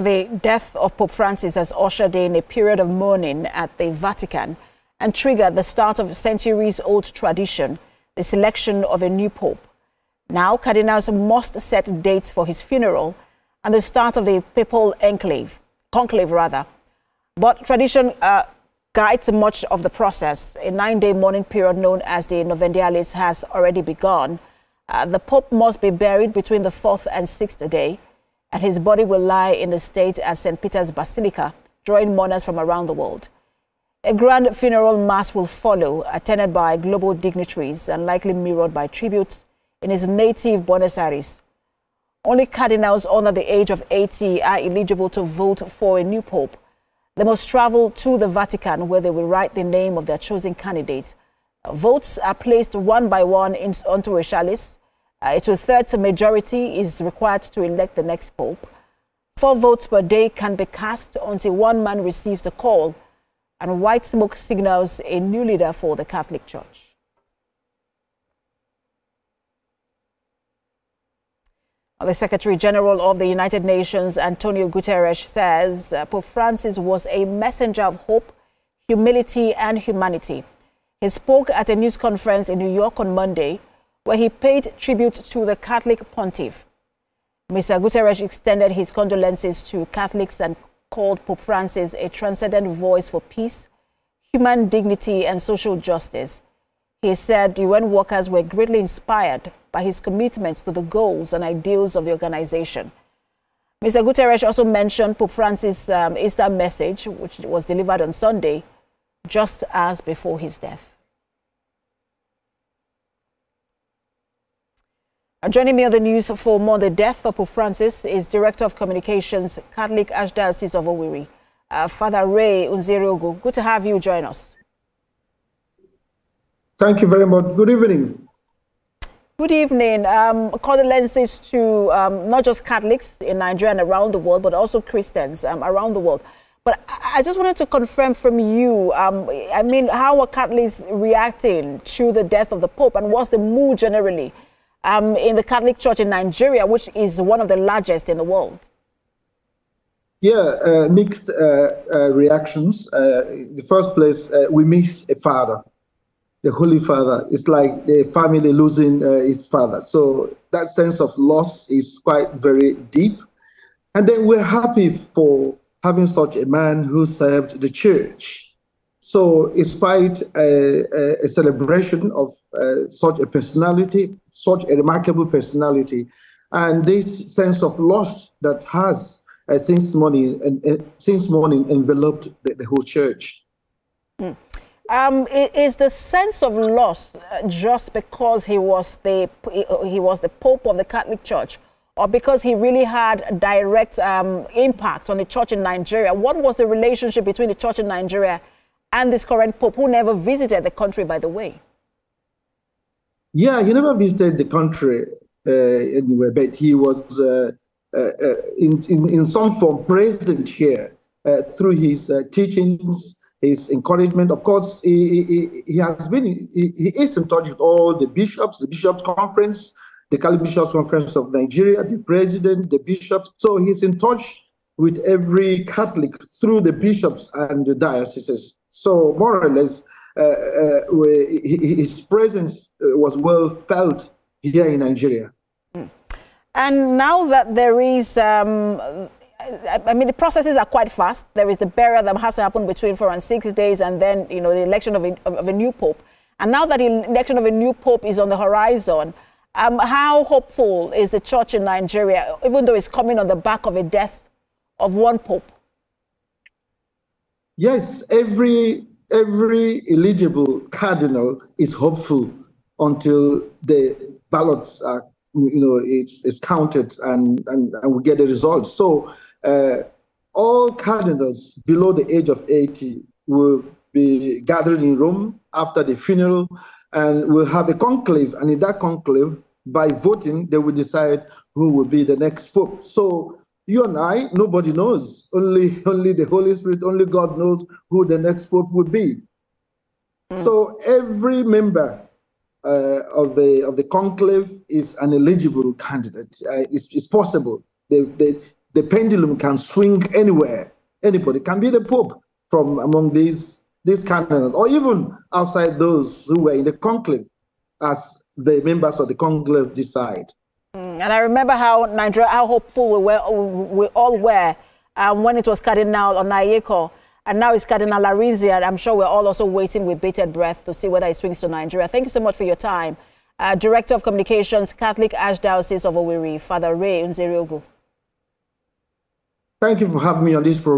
The death of Pope Francis has ushered in a period of mourning at the Vatican and triggered the start of a centuries-old tradition, the selection of a new pope. Now, cardinals must set dates for his funeral and the start of the papal conclave. But tradition guides much of the process. A 9-day mourning period known as the Novendialis has already begun. The pope must be buried between the 4th and 6th day, and his body will lie in the state at St. Peter's Basilica, drawing mourners from around the world. A grand funeral mass will follow, attended by global dignitaries and likely mirrored by tributes in his native Buenos Aires. Only cardinals under the age of 80 are eligible to vote for a new pope. They must travel to the Vatican, where they will write the name of their chosen candidate. Votes are placed one by one onto a chalice. A 2/3 majority is required to elect the next pope. 4 votes per day can be cast until one man receives the call, and white smoke signals a new leader for the Catholic Church. The Secretary General of the United Nations, Antonio Guterres, says Pope Francis was a messenger of hope, humility, and humanity. He spoke at a news conference in New York on Monday, where he paid tribute to the Catholic Pontiff. Mr. Guterres extended his condolences to Catholics and called Pope Francis a transcendent voice for peace, human dignity, and social justice. He said UN workers were greatly inspired by his commitments to the goals and ideals of the organization. Mr. Guterres also mentioned Pope Francis' Easter message, which was delivered on Sunday, just as before his death. Joining me on the news for more on the death of Pope Francis is Director of Communications, Catholic Archdiocese of Owerri, Father Ray Unziriogo. Good to have you join us. Thank you very much. Good evening. Good evening. Condolences to not just Catholics in Nigeria and around the world, but also Christians around the world. But I just wanted to confirm from you, I mean, how are Catholics reacting to the death of the Pope, and what's the mood generally in the Catholic Church in Nigeria, which is one of the largest in the world? Yeah, mixed reactions. In the first place, we miss a father, the Holy Father. It's like the family losing his father. So that sense of loss is quite very deep. And then we're happy for having such a man who served the church. So it's quite a celebration of such a personality, such a remarkable personality, and this sense of loss that has since morning enveloped the whole church. Is the sense of loss just because he was the Pope of the Catholic Church, or because he really had a direct impact on the church in Nigeria? What was the relationship between the church in Nigeria and this current Pope, who never visited the country, by the way? Yeah, he never visited the country anyway, but he was in some form present here through his teachings, his encouragement. Of course, he is in touch with all the bishops conference, the Catholic Bishops Conference of Nigeria, the president, the bishops. So he's in touch with every Catholic through the bishops and the dioceses. So more or less, his presence was well felt here in Nigeria. And now that there is, I mean, the processes are quite fast. There is the burial that has to happen between 4 and 6 days, and then, you know, the election of a new pope. And now that the election of a new pope is on the horizon, how hopeful is the church in Nigeria, even though it's coming on the back of a death of one pope? Yes, every eligible cardinal is hopeful until the ballots are, it's counted and we get the results. So all cardinals below the age of 80 will be gathered in Rome after the funeral, and we'll have a conclave. And in that conclave, by voting, they will decide who will be the next pope. So you and I, nobody knows. Only the Holy Spirit, only God knows who the next pope would be. So every member of the conclave is an eligible candidate. It's possible. The the pendulum can swing anywhere. Anybody can be the Pope from among these cardinals, or even outside those who were in the conclave, as the members of the conclave decide. And I remember how hopeful we all were when it was Cardinal Onayeko, and now it's Cardinal Arinze, and I'm sure we're all also waiting with bated breath to see whether it swings to Nigeria. Thank you so much for your time. Director of Communications, Catholic Archdiocese of Owerri, Father Ray Nzeriogu. Thank you for having me on this program.